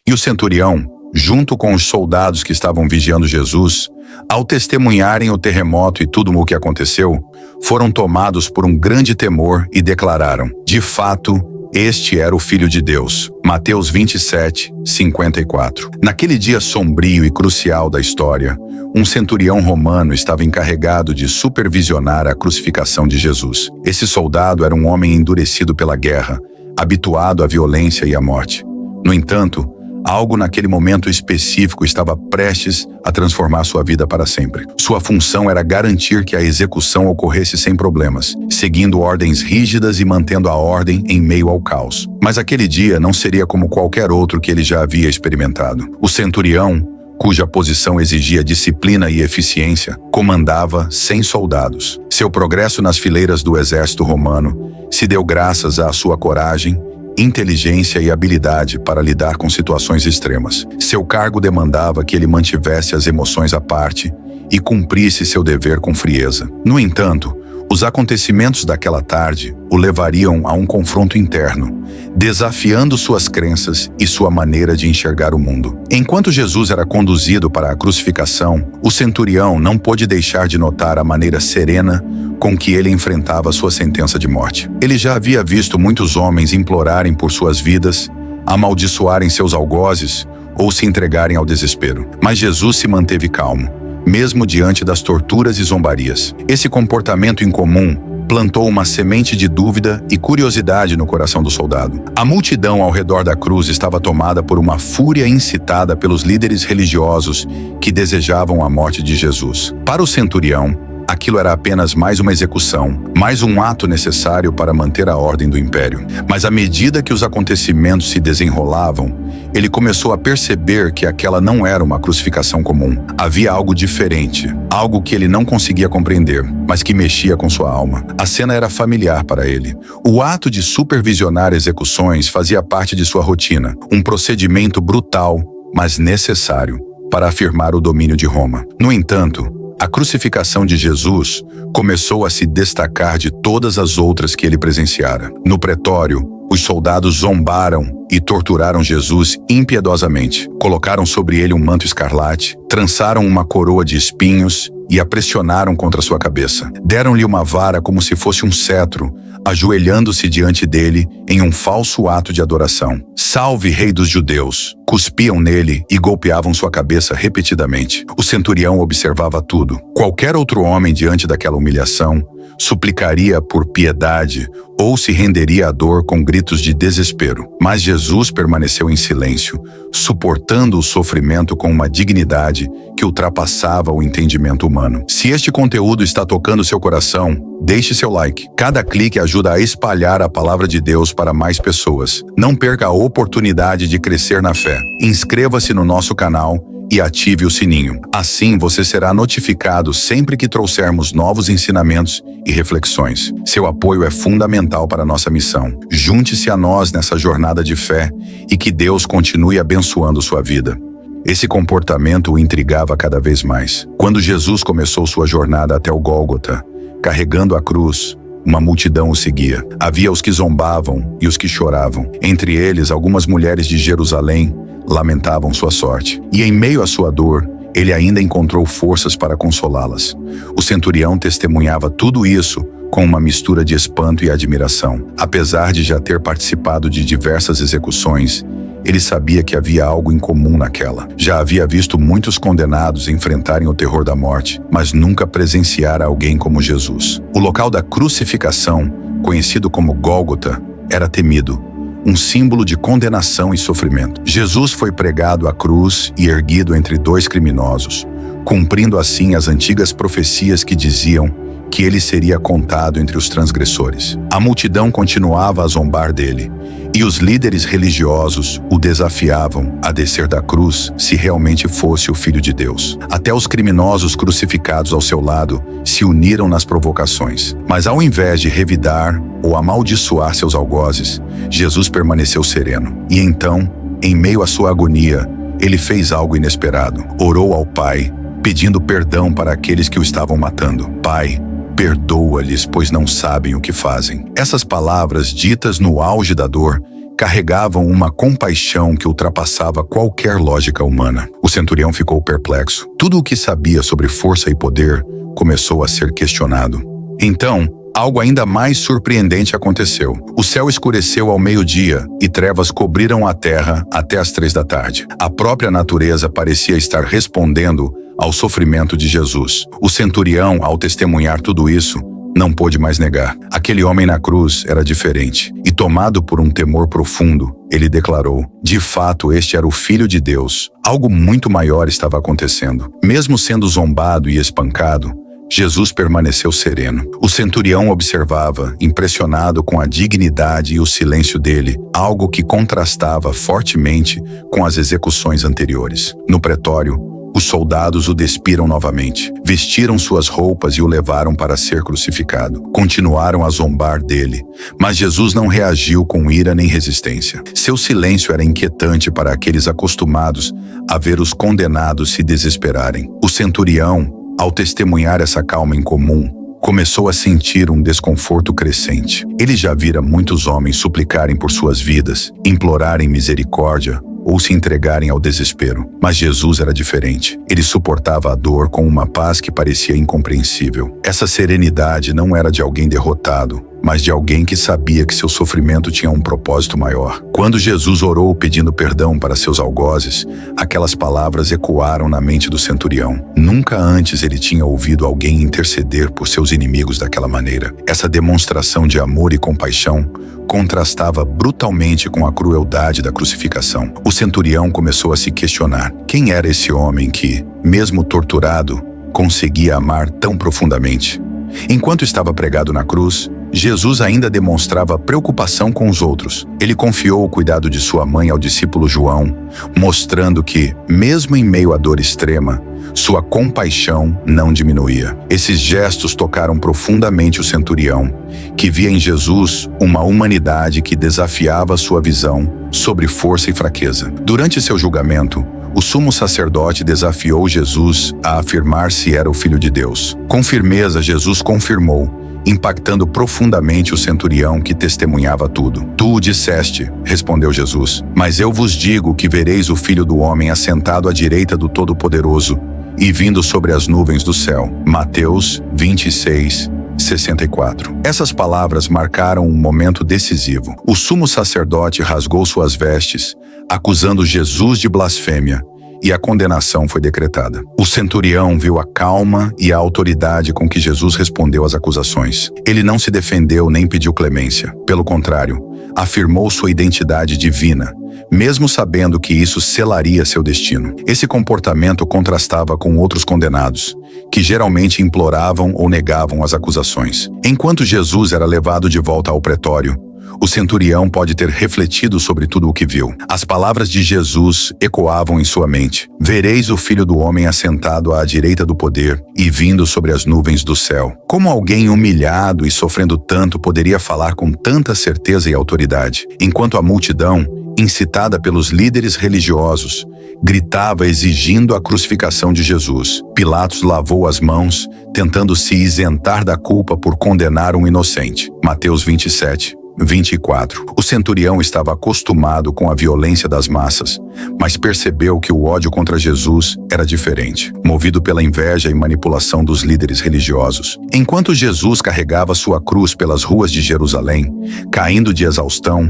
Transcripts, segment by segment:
E o centurião, junto com os soldados que estavam vigiando Jesus, ao testemunharem o terremoto e tudo o que aconteceu, foram tomados por um grande temor e declararam: de fato, este era o Filho de Deus. Mateus 27, 54. Naquele dia sombrio e crucial da história, um centurião romano estava encarregado de supervisionar a crucificação de Jesus. Esse soldado era um homem endurecido pela guerra, habituado à violência e à morte. No entanto, algo naquele momento específico estava prestes a transformar sua vida para sempre. Sua função era garantir que a execução ocorresse sem problemas, seguindo ordens rígidas e mantendo a ordem em meio ao caos. Mas aquele dia não seria como qualquer outro que ele já havia experimentado. O centurião, cuja posição exigia disciplina e eficiência, comandava 100 soldados. Seu progresso nas fileiras do exército romano se deu graças à sua coragem, inteligência e habilidade para lidar com situações extremas. Seu cargo demandava que ele mantivesse as emoções à parte e cumprisse seu dever com frieza. No entanto, os acontecimentos daquela tarde o levariam a um confronto interno, desafiando suas crenças e sua maneira de enxergar o mundo. Enquanto Jesus era conduzido para a crucificação, o centurião não pôde deixar de notar a maneira serena com que ele enfrentava sua sentença de morte. Ele já havia visto muitos homens implorarem por suas vidas, amaldiçoarem seus algozes ou se entregarem ao desespero. Mas Jesus se manteve calmo, mesmo diante das torturas e zombarias. Esse comportamento incomum plantou uma semente de dúvida e curiosidade no coração do soldado. A multidão ao redor da cruz estava tomada por uma fúria incitada pelos líderes religiosos que desejavam a morte de Jesus. Para o centurião, aquilo era apenas mais uma execução, mais um ato necessário para manter a ordem do império. Mas à medida que os acontecimentos se desenrolavam, ele começou a perceber que aquela não era uma crucificação comum. Havia algo diferente, algo que ele não conseguia compreender, mas que mexia com sua alma. A cena era familiar para ele. O ato de supervisionar execuções fazia parte de sua rotina, um procedimento brutal, mas necessário para afirmar o domínio de Roma. No entanto, a crucificação de Jesus começou a se destacar de todas as outras que ele presenciara. No pretório, os soldados zombaram e torturaram Jesus impiedosamente. Colocaram sobre ele um manto escarlate, trançaram uma coroa de espinhos e a pressionaram contra sua cabeça. Deram-lhe uma vara como se fosse um cetro, ajoelhando-se diante dele em um falso ato de adoração. Salve, Rei dos Judeus! Cuspiam nele e golpeavam sua cabeça repetidamente. O centurião observava tudo. Qualquer outro homem diante daquela humilhação suplicaria por piedade ou se renderia à dor com gritos de desespero. Mas Jesus permaneceu em silêncio, suportando o sofrimento com uma dignidade que ultrapassava o entendimento humano. Se este conteúdo está tocando seu coração, deixe seu like. Cada clique ajuda a espalhar a palavra de Deus para mais pessoas. Não perca a oportunidade de crescer na fé. Inscreva-se no nosso canal e ative o sininho. Assim você será notificado sempre que trouxermos novos ensinamentos e reflexões. Seu apoio é fundamental para a nossa missão. Junte-se a nós nessa jornada de fé e que Deus continue abençoando sua vida. Esse comportamento o intrigava cada vez mais. Quando Jesus começou sua jornada até o Gólgota, carregando a cruz, uma multidão o seguia. Havia os que zombavam e os que choravam. Entre eles, algumas mulheres de Jerusalém lamentavam sua sorte. E em meio à sua dor, ele ainda encontrou forças para consolá-las. O centurião testemunhava tudo isso com uma mistura de espanto e admiração. Apesar de já ter participado de diversas execuções, ele sabia que havia algo em comum naquela. Já havia visto muitos condenados enfrentarem o terror da morte, mas nunca presenciara alguém como Jesus. O local da crucificação, conhecido como Gólgota, era temido, um símbolo de condenação e sofrimento. Jesus foi pregado à cruz e erguido entre dois criminosos, cumprindo assim as antigas profecias que diziam que ele seria contado entre os transgressores. A multidão continuava a zombar dele, e os líderes religiosos o desafiavam a descer da cruz se realmente fosse o Filho de Deus. Até os criminosos crucificados ao seu lado se uniram nas provocações. Mas ao invés de revidar ou amaldiçoar seus algozes, Jesus permaneceu sereno. E então, em meio à sua agonia, ele fez algo inesperado. Orou ao Pai, pedindo perdão para aqueles que o estavam matando. Pai, perdoa-lhes, pois não sabem o que fazem. Essas palavras, ditas no auge da dor, carregavam uma compaixão que ultrapassava qualquer lógica humana. O centurião ficou perplexo. Tudo o que sabia sobre força e poder começou a ser questionado. Então, algo ainda mais surpreendente aconteceu. O céu escureceu ao meio-dia e trevas cobriram a terra até as 3 da tarde. A própria natureza parecia estar respondendo ao sofrimento de Jesus. O centurião, ao testemunhar tudo isso, não pôde mais negar. Aquele homem na cruz era diferente. E tomado por um temor profundo, ele declarou: de fato, este era o Filho de Deus. Algo muito maior estava acontecendo. Mesmo sendo zombado e espancado, Jesus permaneceu sereno. O centurião observava, impressionado com a dignidade e o silêncio dele, algo que contrastava fortemente com as execuções anteriores. No pretório, os soldados o despiram novamente, vestiram suas roupas e o levaram para ser crucificado. Continuaram a zombar dele, mas Jesus não reagiu com ira nem resistência. Seu silêncio era inquietante para aqueles acostumados a ver os condenados se desesperarem. O centurião, ao testemunhar essa calma incomum, começou a sentir um desconforto crescente. Ele já vira muitos homens suplicarem por suas vidas, implorarem misericórdia ou se entregarem ao desespero. Mas Jesus era diferente. Ele suportava a dor com uma paz que parecia incompreensível. Essa serenidade não era de alguém derrotado, mas de alguém que sabia que seu sofrimento tinha um propósito maior. Quando Jesus orou pedindo perdão para seus algozes, aquelas palavras ecoaram na mente do centurião. Nunca antes ele tinha ouvido alguém interceder por seus inimigos daquela maneira. Essa demonstração de amor e compaixão contrastava brutalmente com a crueldade da crucificação. O centurião começou a se questionar: quem era esse homem que, mesmo torturado, conseguia amar tão profundamente? Enquanto estava pregado na cruz, Jesus ainda demonstrava preocupação com os outros. Ele confiou o cuidado de sua mãe ao discípulo João, mostrando que, mesmo em meio à dor extrema, sua compaixão não diminuía. Esses gestos tocaram profundamente o centurião, que via em Jesus uma humanidade que desafiava sua visão sobre força e fraqueza. Durante seu julgamento, o sumo sacerdote desafiou Jesus a afirmar se era o Filho de Deus. Com firmeza, Jesus confirmou, impactando profundamente o centurião que testemunhava tudo. Tu o disseste, respondeu Jesus, mas eu vos digo que vereis o Filho do Homem assentado à direita do Todo-Poderoso e vindo sobre as nuvens do céu. Mateus 26, 64. Essas palavras marcaram um momento decisivo. O sumo sacerdote rasgou suas vestes, acusando Jesus de blasfêmia, e a condenação foi decretada. O centurião viu a calma e a autoridade com que Jesus respondeu às acusações. Ele não se defendeu nem pediu clemência. Pelo contrário, afirmou sua identidade divina, mesmo sabendo que isso selaria seu destino. Esse comportamento contrastava com outros condenados, que geralmente imploravam ou negavam as acusações. Enquanto Jesus era levado de volta ao pretório, o centurião pode ter refletido sobre tudo o que viu. As palavras de Jesus ecoavam em sua mente. Vereis o Filho do Homem assentado à direita do poder e vindo sobre as nuvens do céu. Como alguém humilhado e sofrendo tanto poderia falar com tanta certeza e autoridade? Enquanto a multidão, incitada pelos líderes religiosos, gritava exigindo a crucificação de Jesus, Pilatos lavou as mãos, tentando se isentar da culpa por condenar um inocente. Mateus 27, 24. O centurião estava acostumado com a violência das massas, mas percebeu que o ódio contra Jesus era diferente, movido pela inveja e manipulação dos líderes religiosos. Enquanto Jesus carregava sua cruz pelas ruas de Jerusalém, caindo de exaustão,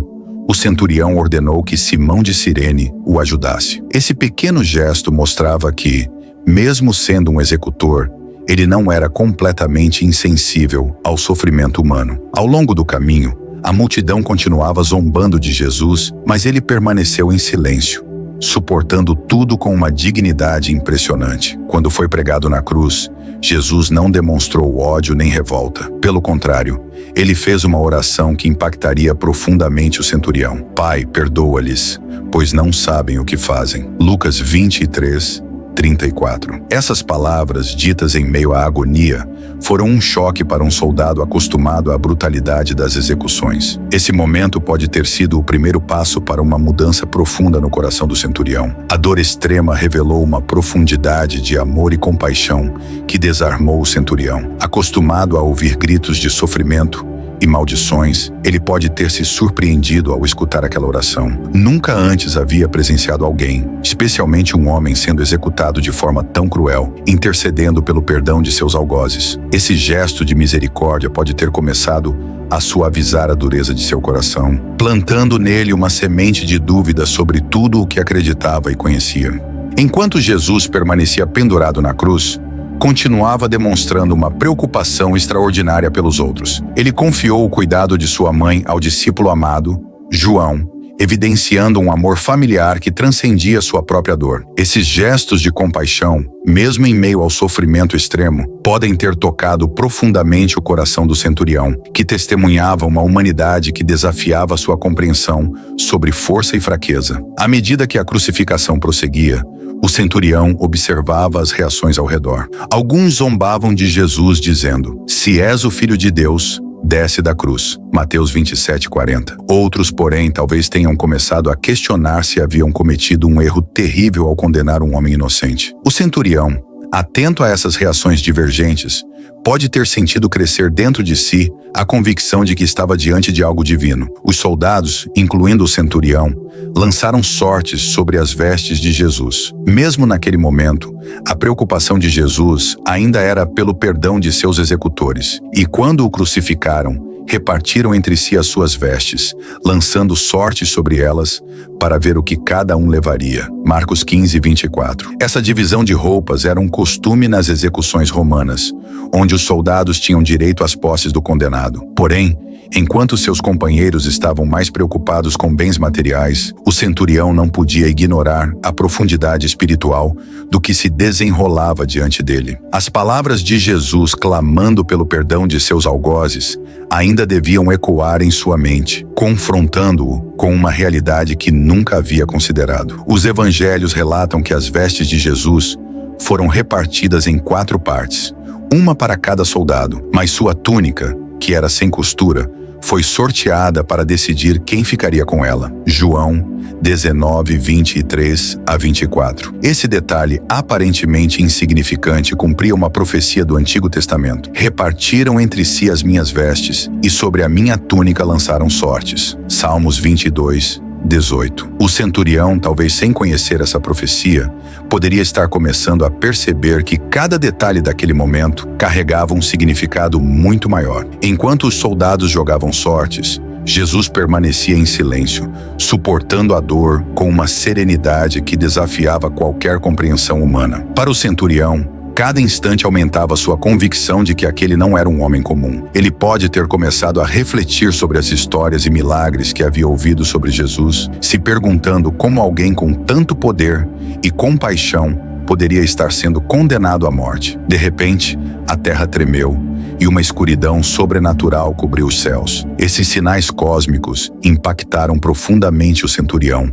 o centurião ordenou que Simão de Cirene o ajudasse. Esse pequeno gesto mostrava que, mesmo sendo um executor, ele não era completamente insensível ao sofrimento humano. Ao longo do caminho, a multidão continuava zombando de Jesus, mas ele permaneceu em silêncio, suportando tudo com uma dignidade impressionante. Quando foi pregado na cruz, Jesus não demonstrou ódio nem revolta. Pelo contrário, ele fez uma oração que impactaria profundamente o centurião. Pai, perdoa-lhes, pois não sabem o que fazem. Lucas 23, 34. Essas palavras, ditas em meio à agonia, foram um choque para um soldado acostumado à brutalidade das execuções. Esse momento pode ter sido o primeiro passo para uma mudança profunda no coração do centurião. A dor extrema revelou uma profundidade de amor e compaixão que desarmou o centurião. Acostumado a ouvir gritos de sofrimento, e maldições, ele pode ter se surpreendido ao escutar aquela oração. Nunca antes havia presenciado alguém, especialmente um homem, sendo executado de forma tão cruel, intercedendo pelo perdão de seus algozes. Esse gesto de misericórdia pode ter começado a suavizar a dureza de seu coração, plantando nele uma semente de dúvida sobre tudo o que acreditava e conhecia. Enquanto Jesus permanecia pendurado na cruz, continuava demonstrando uma preocupação extraordinária pelos outros. Ele confiou o cuidado de sua mãe ao discípulo amado, João, evidenciando um amor familiar que transcendia sua própria dor. Esses gestos de compaixão, mesmo em meio ao sofrimento extremo, podem ter tocado profundamente o coração do centurião, que testemunhava uma humanidade que desafiava sua compreensão sobre força e fraqueza. À medida que a crucificação prosseguia, o centurião observava as reações ao redor. Alguns zombavam de Jesus, dizendo: "Se és o Filho de Deus, desce da cruz." Mateus 27:40. Outros, porém, talvez tenham começado a questionar se haviam cometido um erro terrível ao condenar um homem inocente. O centurião, atento a essas reações divergentes, pode ter sentido crescer dentro de si a convicção de que estava diante de algo divino. Os soldados, incluindo o centurião, lançaram sortes sobre as vestes de Jesus. Mesmo naquele momento, a preocupação de Jesus ainda era pelo perdão de seus executores. E quando o crucificaram, repartiram entre si as suas vestes, lançando sortes sobre elas para ver o que cada um levaria. Marcos 15:24. Essa divisão de roupas era um costume nas execuções romanas, onde os soldados tinham direito às posses do condenado. Porém, enquanto seus companheiros estavam mais preocupados com bens materiais, o centurião não podia ignorar a profundidade espiritual do que se desenrolava diante dele. As palavras de Jesus clamando pelo perdão de seus algozes ainda deviam ecoar em sua mente, confrontando-o com uma realidade que nunca havia considerado. Os evangelhos relatam que as vestes de Jesus foram repartidas em 4 partes, uma para cada soldado, mas sua túnica, que era sem costura, foi sorteada para decidir quem ficaria com ela. João 19:23-24. Esse detalhe aparentemente insignificante cumpria uma profecia do Antigo Testamento. Repartiram entre si as minhas vestes, e sobre a minha túnica lançaram sortes. Salmos 22:18. O centurião, talvez sem conhecer essa profecia, poderia estar começando a perceber que cada detalhe daquele momento carregava um significado muito maior. Enquanto os soldados jogavam sortes, Jesus permanecia em silêncio, suportando a dor com uma serenidade que desafiava qualquer compreensão humana. Para o centurião, cada instante aumentava sua convicção de que aquele não era um homem comum. Ele pode ter começado a refletir sobre as histórias e milagres que havia ouvido sobre Jesus, se perguntando como alguém com tanto poder e compaixão poderia estar sendo condenado à morte. De repente, a terra tremeu e uma escuridão sobrenatural cobriu os céus. Esses sinais cósmicos impactaram profundamente o centurião,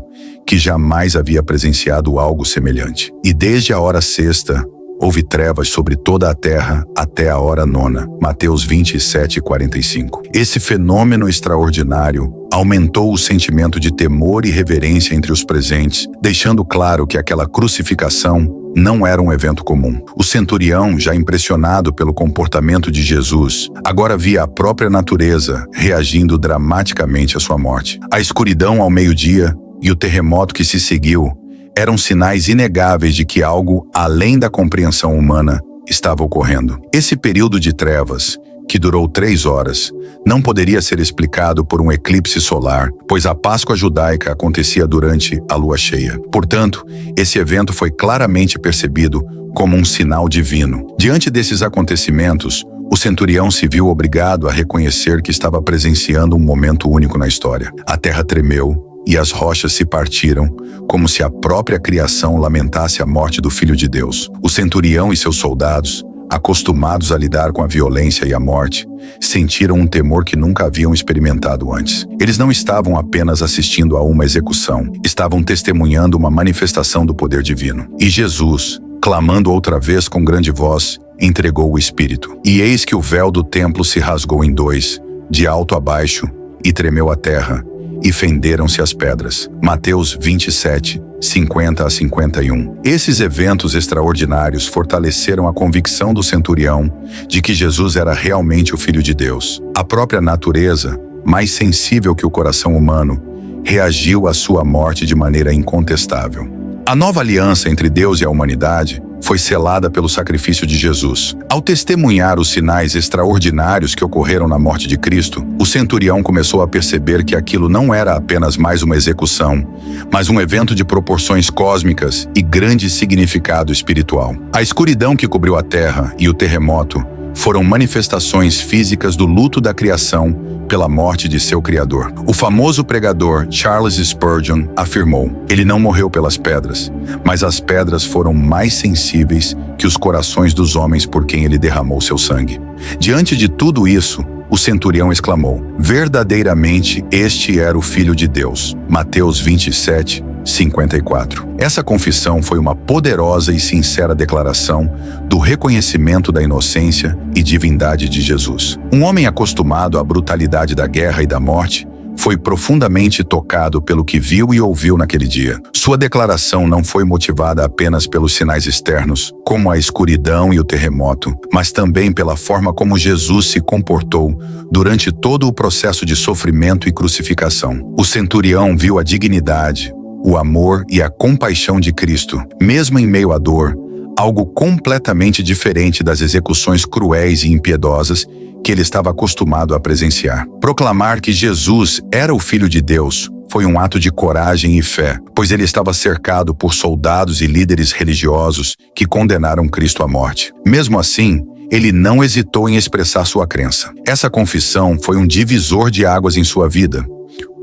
que jamais havia presenciado algo semelhante. E desde a hora sexta, houve trevas sobre toda a terra até a hora nona. Mateus 27:45. Esse fenômeno extraordinário aumentou o sentimento de temor e reverência entre os presentes, deixando claro que aquela crucificação não era um evento comum. O centurião, já impressionado pelo comportamento de Jesus, agora via a própria natureza reagindo dramaticamente à sua morte. A escuridão ao meio-dia e o terremoto que se seguiu eram sinais inegáveis de que algo além da compreensão humana estava ocorrendo. Esse período de trevas, que durou 3 horas, não poderia ser explicado por um eclipse solar, pois a Páscoa judaica acontecia durante a lua cheia. Portanto, esse evento foi claramente percebido como um sinal divino. Diante desses acontecimentos, o centurião se viu obrigado a reconhecer que estava presenciando um momento único na história. A terra tremeu e as rochas se partiram, como se a própria criação lamentasse a morte do Filho de Deus. O centurião e seus soldados, acostumados a lidar com a violência e a morte, sentiram um temor que nunca haviam experimentado antes. Eles não estavam apenas assistindo a uma execução, estavam testemunhando uma manifestação do poder divino. E Jesus, clamando outra vez com grande voz, entregou o Espírito. E eis que o véu do templo se rasgou em 2, de alto a baixo, e tremeu a terra, e fenderam-se as pedras. Mateus 27, 50 a 51. Esses eventos extraordinários fortaleceram a convicção do centurião de que Jesus era realmente o Filho de Deus. A própria natureza, mais sensível que o coração humano, reagiu à sua morte de maneira incontestável. A nova aliança entre Deus e a humanidade foi selada pelo sacrifício de Jesus. Ao testemunhar os sinais extraordinários que ocorreram na morte de Cristo, o centurião começou a perceber que aquilo não era apenas mais uma execução, mas um evento de proporções cósmicas e grande significado espiritual. A escuridão que cobriu a terra e o terremoto foram manifestações físicas do luto da criação pela morte de seu Criador. O famoso pregador Charles Spurgeon afirmou: ele não morreu pelas pedras, mas as pedras foram mais sensíveis que os corações dos homens por quem ele derramou seu sangue. Diante de tudo isso, o centurião exclamou: verdadeiramente este era o Filho de Deus. Mateus 27, 54. Essa confissão foi uma poderosa e sincera declaração do reconhecimento da inocência e divindade de Jesus. Um homem acostumado à brutalidade da guerra e da morte foi profundamente tocado pelo que viu e ouviu naquele dia. Sua declaração não foi motivada apenas pelos sinais externos, como a escuridão e o terremoto, mas também pela forma como Jesus se comportou durante todo o processo de sofrimento e crucificação. O centurião viu a dignidade, o amor e a compaixão de Cristo, mesmo em meio à dor, algo completamente diferente das execuções cruéis e impiedosas que ele estava acostumado a presenciar. Proclamar que Jesus era o Filho de Deus foi um ato de coragem e fé, pois ele estava cercado por soldados e líderes religiosos que condenaram Cristo à morte. Mesmo assim, ele não hesitou em expressar sua crença. Essa confissão foi um divisor de águas em sua vida,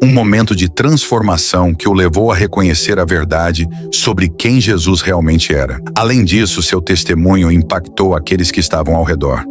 um momento de transformação que o levou a reconhecer a verdade sobre quem Jesus realmente era. Além disso, seu testemunho impactou aqueles que estavam ao redor.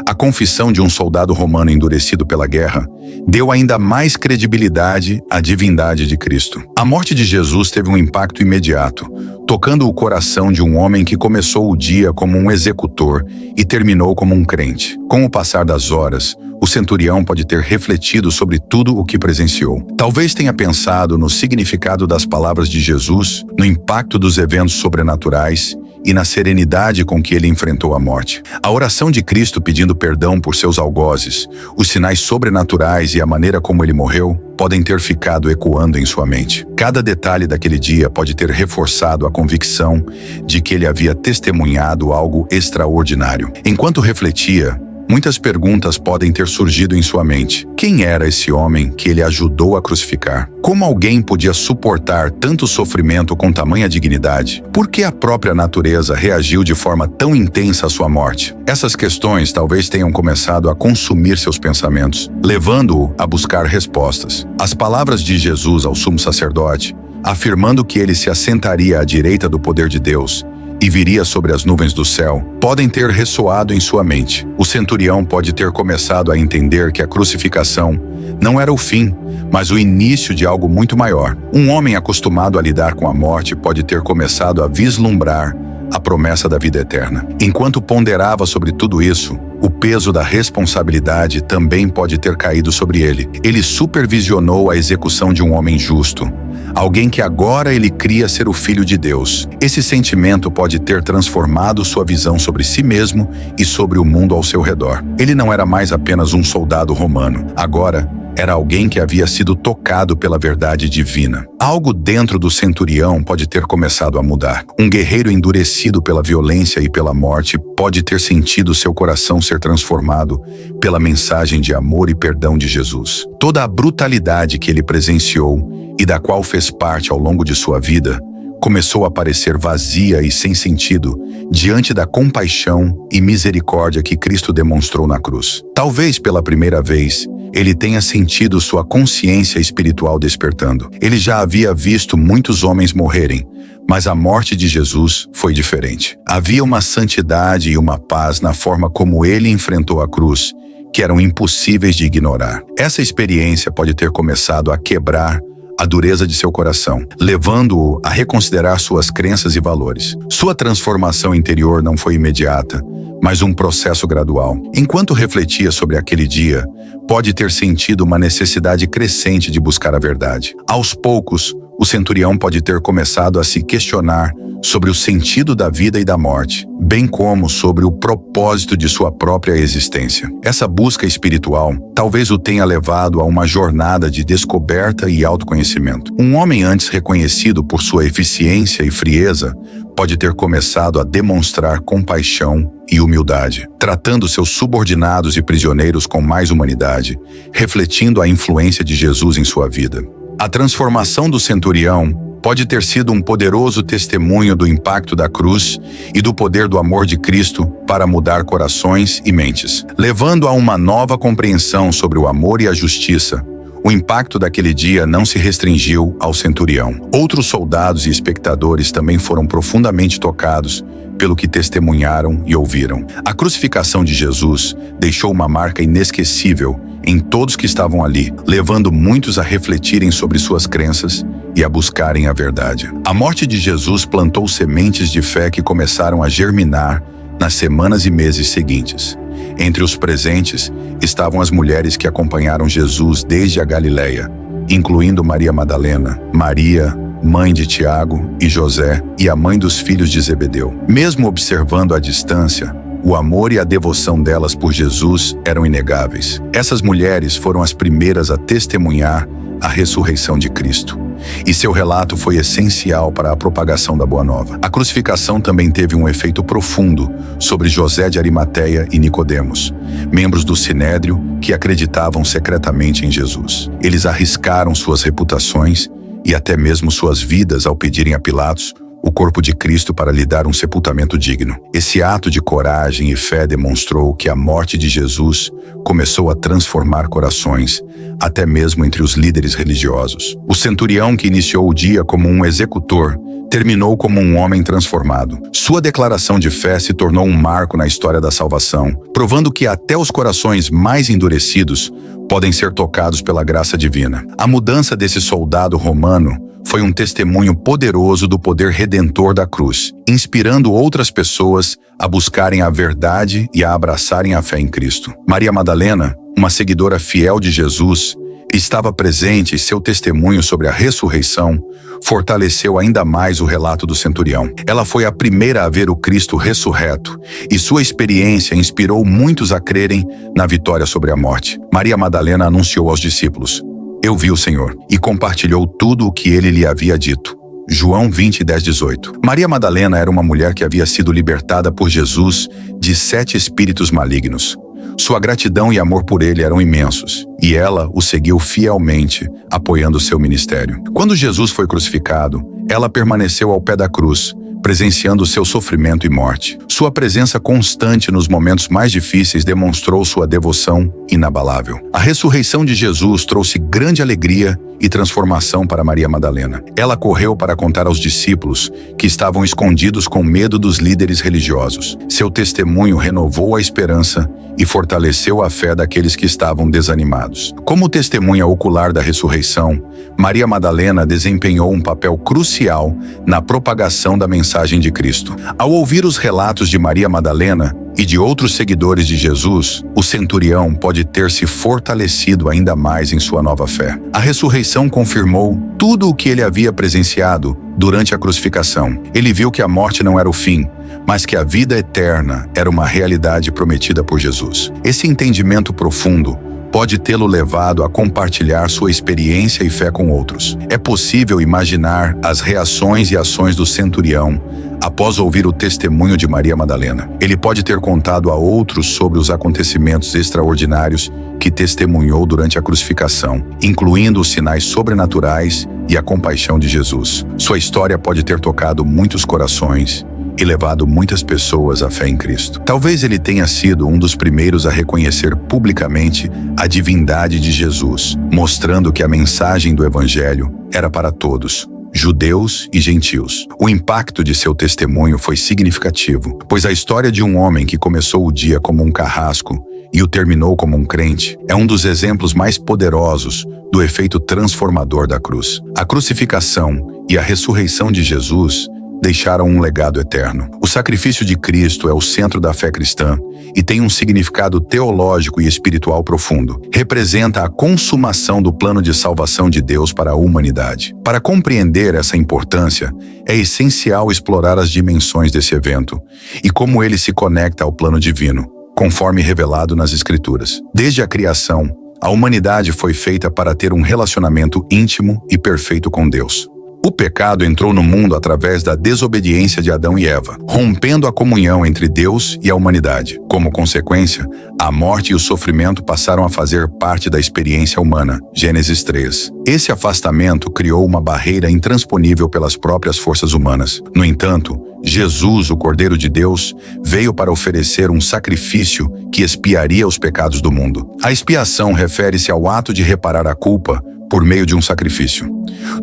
A confissão de um soldado romano endurecido pela guerra deu ainda mais credibilidade à divindade de Cristo. A morte de Jesus teve um impacto imediato, tocando o coração de um homem que começou o dia como um executor e terminou como um crente. Com o passar das horas, o centurião pode ter refletido sobre tudo o que presenciou. Talvez tenha pensado no significado das palavras de Jesus, no impacto dos eventos sobrenaturais e na serenidade com que ele enfrentou a morte. A oração de Cristo pedindo perdão por seus algozes, os sinais sobrenaturais e a maneira como ele morreu podem ter ficado ecoando em sua mente. Cada detalhe daquele dia pode ter reforçado a convicção de que ele havia testemunhado algo extraordinário. Enquanto refletia, muitas perguntas podem ter surgido em sua mente. Quem era esse homem que ele ajudou a crucificar? Como alguém podia suportar tanto sofrimento com tamanha dignidade? Por que a própria natureza reagiu de forma tão intensa à sua morte? Essas questões talvez tenham começado a consumir seus pensamentos, levando-o a buscar respostas. As palavras de Jesus ao sumo sacerdote, afirmando que ele se assentaria à direita do poder de Deus e viria sobre as nuvens do céu, podem ter ressoado em sua mente. O centurião pode ter começado a entender que a crucificação não era o fim, mas o início de algo muito maior. Um homem acostumado a lidar com a morte pode ter começado a vislumbrar a promessa da vida eterna. Enquanto ponderava sobre tudo isso, o peso da responsabilidade também pode ter caído sobre ele. Ele supervisionou a execução de um homem justo, alguém que agora ele cria ser o Filho de Deus. Esse sentimento pode ter transformado sua visão sobre si mesmo e sobre o mundo ao seu redor. Ele não era mais apenas um soldado romano. Agora, era alguém que havia sido tocado pela verdade divina. Algo dentro do centurião pode ter começado a mudar. Um guerreiro endurecido pela violência e pela morte pode ter sentido seu coração ser transformado pela mensagem de amor e perdão de Jesus. Toda a brutalidade que ele presenciou e da qual fez parte ao longo de sua vida começou a parecer vazia e sem sentido diante da compaixão e misericórdia que Cristo demonstrou na cruz. Talvez pela primeira vez, ele tenha sentido sua consciência espiritual despertando. Ele já havia visto muitos homens morrerem, mas a morte de Jesus foi diferente. Havia uma santidade e uma paz na forma como ele enfrentou a cruz, que eram impossíveis de ignorar. Essa experiência pode ter começado a quebrar a dureza de seu coração, levando-o a reconsiderar suas crenças e valores. Sua transformação interior não foi imediata, mas um processo gradual. Enquanto refletia sobre aquele dia, pode ter sentido uma necessidade crescente de buscar a verdade. Aos poucos, o centurião pode ter começado a se questionar sobre o sentido da vida e da morte, bem como sobre o propósito de sua própria existência. Essa busca espiritual talvez o tenha levado a uma jornada de descoberta e autoconhecimento. Um homem antes reconhecido por sua eficiência e frieza pode ter começado a demonstrar compaixão e humildade, tratando seus subordinados e prisioneiros com mais humanidade, refletindo a influência de Jesus em sua vida. A transformação do centurião pode ter sido um poderoso testemunho do impacto da cruz e do poder do amor de Cristo para mudar corações e mentes, levando a uma nova compreensão sobre o amor e a justiça. O impacto daquele dia não se restringiu ao centurião. Outros soldados e espectadores também foram profundamente tocados pelo que testemunharam e ouviram. A crucificação de Jesus deixou uma marca inesquecível em todos que estavam ali, levando muitos a refletirem sobre suas crenças e a buscarem a verdade. A morte de Jesus plantou sementes de fé que começaram a germinar nas semanas e meses seguintes. Entre os presentes estavam as mulheres que acompanharam Jesus desde a Galileia, incluindo Maria Madalena, Maria, mãe de Tiago e José, e a mãe dos filhos de Zebedeu. Mesmo observando à distância, o amor e a devoção delas por Jesus eram inegáveis. Essas mulheres foram as primeiras a testemunhar a ressurreição de Cristo, e seu relato foi essencial para a propagação da Boa Nova. A crucificação também teve um efeito profundo sobre José de Arimateia e Nicodemos, membros do Sinédrio que acreditavam secretamente em Jesus. Eles arriscaram suas reputações e até mesmo suas vidas ao pedirem a Pilatos o corpo de Cristo para lhe dar um sepultamento digno. Esse ato de coragem e fé demonstrou que a morte de Jesus começou a transformar corações, até mesmo entre os líderes religiosos. O centurião que iniciou o dia como um executor terminou como um homem transformado. Sua declaração de fé se tornou um marco na história da salvação, provando que até os corações mais endurecidos podem ser tocados pela graça divina. A mudança desse soldado romano foi um testemunho poderoso do poder redentor da cruz, inspirando outras pessoas a buscarem a verdade e a abraçarem a fé em Cristo. Maria Madalena, uma seguidora fiel de Jesus, estava presente e seu testemunho sobre a ressurreição fortaleceu ainda mais o relato do centurião. Ela foi a primeira a ver o Cristo ressurreto e sua experiência inspirou muitos a crerem na vitória sobre a morte. Maria Madalena anunciou aos discípulos: "Eu vi o Senhor", e compartilhou tudo o que ele lhe havia dito. João 20, 10, 18. Maria Madalena era uma mulher que havia sido libertada por Jesus de 7 espíritos malignos. Sua gratidão e amor por ele eram imensos, e ela o seguiu fielmente, apoiando seu ministério. Quando Jesus foi crucificado, ela permaneceu ao pé da cruz, presenciando seu sofrimento e morte. Sua presença constante nos momentos mais difíceis demonstrou sua devoção inabalável. A ressurreição de Jesus trouxe grande alegria e transformação para Maria Madalena. Ela correu para contar aos discípulos, que estavam escondidos com medo dos líderes religiosos. Seu testemunho renovou a esperança e fortaleceu a fé daqueles que estavam desanimados. Como testemunha ocular da ressurreição, Maria Madalena desempenhou um papel crucial na propagação da mensagem de Cristo. Ao ouvir os relatos de Maria Madalena e de outros seguidores de Jesus, o centurião pode ter se fortalecido ainda mais em sua nova fé. A ressurreição confirmou tudo o que ele havia presenciado durante a crucificação. Ele viu que a morte não era o fim, mas que a vida eterna era uma realidade prometida por Jesus. Esse entendimento profundo pode tê-lo levado a compartilhar sua experiência e fé com outros. É possível imaginar as reações e ações do centurião após ouvir o testemunho de Maria Madalena. Ele pode ter contado a outros sobre os acontecimentos extraordinários que testemunhou durante a crucificação, incluindo os sinais sobrenaturais e a compaixão de Jesus. Sua história pode ter tocado muitos corações e levado muitas pessoas à fé em Cristo. Talvez ele tenha sido um dos primeiros a reconhecer publicamente a divindade de Jesus, mostrando que a mensagem do Evangelho era para todos, judeus e gentios. O impacto de seu testemunho foi significativo, pois a história de um homem que começou o dia como um carrasco e o terminou como um crente é um dos exemplos mais poderosos do efeito transformador da cruz. A crucificação e a ressurreição de Jesus deixaram um legado eterno. O sacrifício de Cristo é o centro da fé cristã e tem um significado teológico e espiritual profundo. Representa a consumação do plano de salvação de Deus para a humanidade. Para compreender essa importância, é essencial explorar as dimensões desse evento e como ele se conecta ao plano divino, conforme revelado nas Escrituras. Desde a criação, a humanidade foi feita para ter um relacionamento íntimo e perfeito com Deus. O pecado entrou no mundo através da desobediência de Adão e Eva, rompendo a comunhão entre Deus e a humanidade. Como consequência, a morte e o sofrimento passaram a fazer parte da experiência humana. Gênesis 3. Esse afastamento criou uma barreira intransponível pelas próprias forças humanas. No entanto, Jesus, o Cordeiro de Deus, veio para oferecer um sacrifício que expiaria os pecados do mundo. A expiação refere-se ao ato de reparar a culpa por meio de um sacrifício.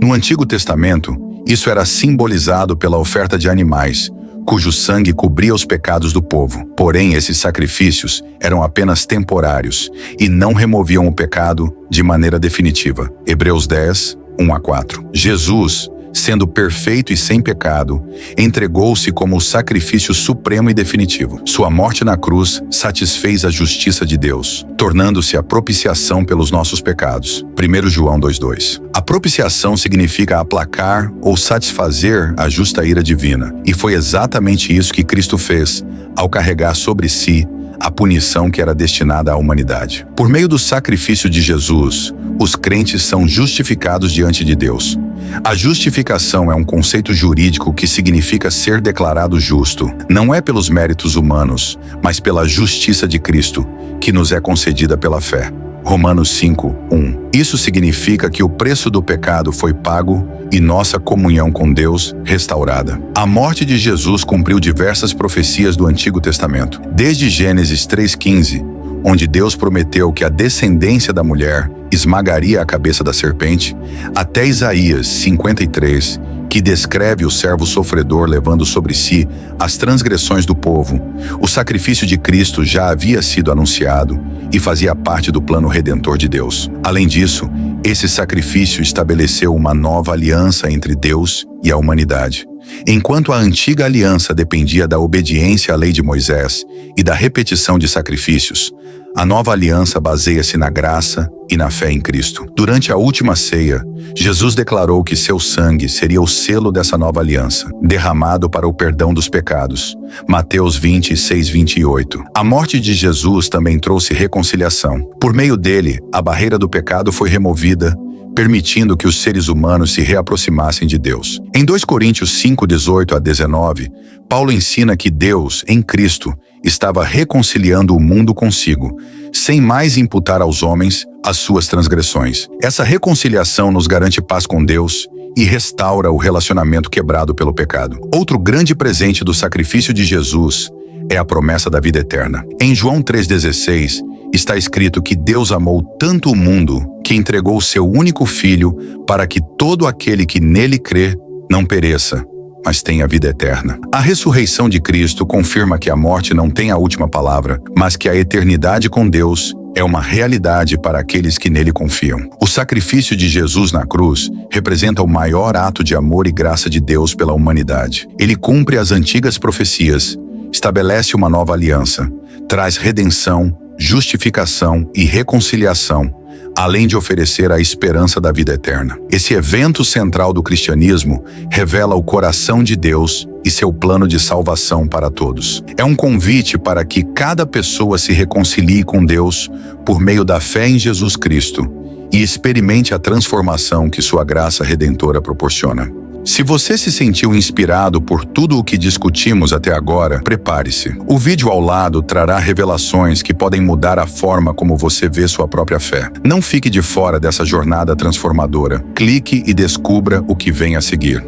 No Antigo Testamento, isso era simbolizado pela oferta de animais, cujo sangue cobria os pecados do povo. Porém, esses sacrifícios eram apenas temporários e não removiam o pecado de maneira definitiva. Hebreus 10, 1-4. Jesus, sendo perfeito e sem pecado, entregou-se como o sacrifício supremo e definitivo. Sua morte na cruz satisfez a justiça de Deus, tornando-se a propiciação pelos nossos pecados. 1 João 2:2. A propiciação significa aplacar ou satisfazer a justa ira divina, e foi exatamente isso que Cristo fez ao carregar sobre si a punição que era destinada à humanidade. Por meio do sacrifício de Jesus, os crentes são justificados diante de Deus. A justificação é um conceito jurídico que significa ser declarado justo. Não é pelos méritos humanos, mas pela justiça de Cristo, que nos é concedida pela fé. Romanos 5:1. Isso significa que o preço do pecado foi pago e nossa comunhão com Deus restaurada. A morte de Jesus cumpriu diversas profecias do Antigo Testamento. Desde Gênesis 3:15, onde Deus prometeu que a descendência da mulher esmagaria a cabeça da serpente, até Isaías 53, que descreve o servo sofredor levando sobre si as transgressões do povo. O sacrifício de Cristo já havia sido anunciado e fazia parte do plano redentor de Deus. Além disso, esse sacrifício estabeleceu uma nova aliança entre Deus e a humanidade. Enquanto a antiga aliança dependia da obediência à lei de Moisés e da repetição de sacrifícios, a nova aliança baseia-se na graça e na fé em Cristo. Durante a última ceia, Jesus declarou que seu sangue seria o selo dessa nova aliança, derramado para o perdão dos pecados. Mateus 26:28. A morte de Jesus também trouxe reconciliação. Por meio dele, a barreira do pecado foi removida, permitindo que os seres humanos se reaproximassem de Deus. Em 2 Coríntios 5:18-19, Paulo ensina que Deus, em Cristo, estava reconciliando o mundo consigo, sem mais imputar aos homens as suas transgressões. Essa reconciliação nos garante paz com Deus e restaura o relacionamento quebrado pelo pecado. Outro grande presente do sacrifício de Jesus é a promessa da vida eterna. Em João 3,16, está escrito que Deus amou tanto o mundo que entregou o seu único Filho para que todo aquele que nele crê não pereça, mas tenha vida eterna. A ressurreição de Cristo confirma que a morte não tem a última palavra, mas que a eternidade com Deus é uma realidade para aqueles que nele confiam. O sacrifício de Jesus na cruz representa o maior ato de amor e graça de Deus pela humanidade. Ele cumpre as antigas profecias, estabelece uma nova aliança, traz redenção, justificação e reconciliação, além de oferecer a esperança da vida eterna. Esse evento central do cristianismo revela o coração de Deus e seu plano de salvação para todos. É um convite para que cada pessoa se reconcilie com Deus por meio da fé em Jesus Cristo e experimente a transformação que sua graça redentora proporciona. Se você se sentiu inspirado por tudo o que discutimos até agora, prepare-se. O vídeo ao lado trará revelações que podem mudar a forma como você vê sua própria fé. Não fique de fora dessa jornada transformadora. Clique e descubra o que vem a seguir.